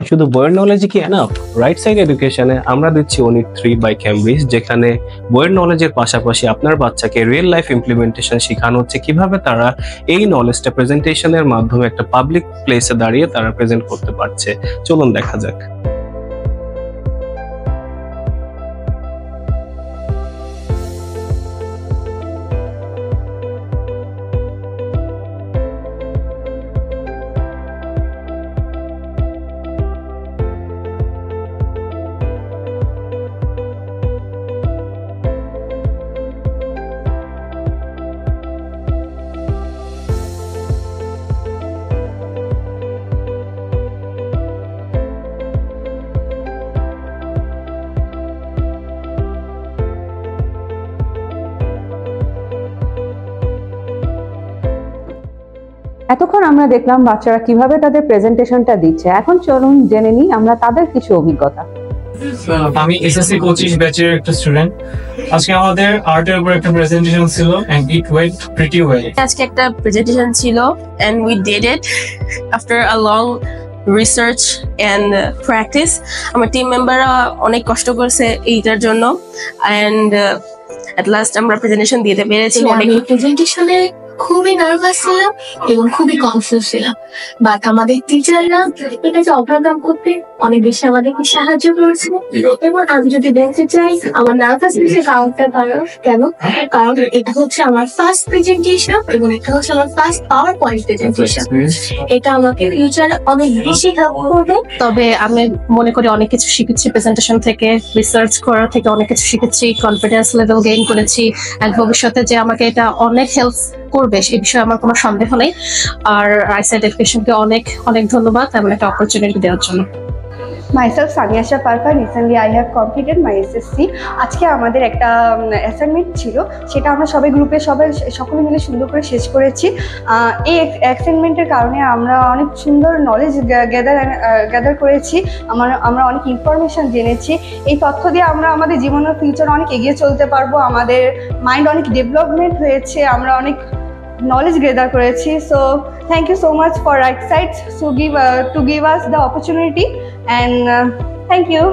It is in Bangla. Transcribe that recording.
শুধু বইয়ের নলেজই কি এনাফ? রাইট সাইড এডুকেশনে আমরা দিচ্ছি ইউনিট 3 বাই ক্যামব্রিজ, যেখানে বইয়ের নলেজের পাশাপাশি আপনার বাচ্চাকে রিয়েল লাইফ ইমপ্লিমেন্টেশন শেখানো হচ্ছে, কিভাবে তারা এই নলেজটা প্রেজেন্টেশনের মাধ্যমে একটা পাবলিক প্লেসে দাঁড়িয়ে তারা প্রেজেন্ট করতে পারছে। চলুন দেখা যাক। এতক্ষণ আমরা দেখলাম বাচ্চারা কিভাবে তাদের প্রেজেন্টেশনটা দিচ্ছে। এখন চলুন জেনে নিই আমরা তাদের কিছু অভিজ্ঞতা। আমি এসএসসি 25 ব্যাচের একটা স্টুডেন্ট। আজকে আমাদের আর্টের উপর একটা প্রেজেন্টেশন ছিল and it went pretty well. আজকে একটা প্রেজেন্টেশন ছিল and we did it after a long research and practice. আমার টিম মেম্বাররা অনেক কষ্ট করেছে এইটার জন্য and at last আমরা প্রেজেন্টেশন দিতে পেরেছি। অনেক প্রেজেন্টেশনে খুবই নার্ভাস ছিলাম এবং খুবই কনফিউজ ছিলাম, বাট আমাদের টিচাররা এটাকে ওভারকাম করতে অনেক বেশি আমাদেরকে সাহায্য করেছে। এবং আমি যদি দেখতে চাই আমার নার্ভাসনেসের কারণটা কেন, কারণ এটা হচ্ছে আমার ফার্স্ট প্রেজেন্টেশন এবং এটা হচ্ছে আমার ফার্স্ট পাওয়ার পয়েন্ট প্রেজেন্টেশন। এটা আমাকে ফিউচারে অনেক বেশি হেল্প করবে। তবে আমি মনে করি অনেক কিছু শিখেছি প্রেজেন্টেশন থেকে, রিসার্চ করা থেকে অনেক কিছু শিখেছি, কনফিডেন্স লেভেল গেইন করেছি, আর ভবিষ্যতে যে আমাকে এটা অনেক হেল্প করবে সে বিষয়ে আমার কোনো সন্দেহ নেই। আর রাইট এডুকেশনকে অনেক অনেক ধন্যবাদ এমন একটা অপরচুনিটি দেওয়ার জন্য। Myself Saniasha Parkar, recently I have completed my SSC. আজকে আমাদের একটা অ্যাসাইনমেন্ট ছিল, সেটা আমরা সবাই গ্রুপে সকলে মিলে সুন্দর করে শেষ করেছি। এই অ্যাসাইনমেন্টের কারণে আমরা অনেক সুন্দর নলেজ গ্যাদার করেছি, আমরা অনেক ইনফরমেশন জেনেছি। এই তথ্য দিয়ে আমরা আমাদের জীবনের ফিউচার অনেক এগিয়ে চলতে পারবো, আমাদের মাইন্ড অনেক ডেভেলপমেন্ট হয়েছে, আমরা অনেক knowledge gather করেছি। So thank you so much for Right Sides to give us the opportunity and thank you.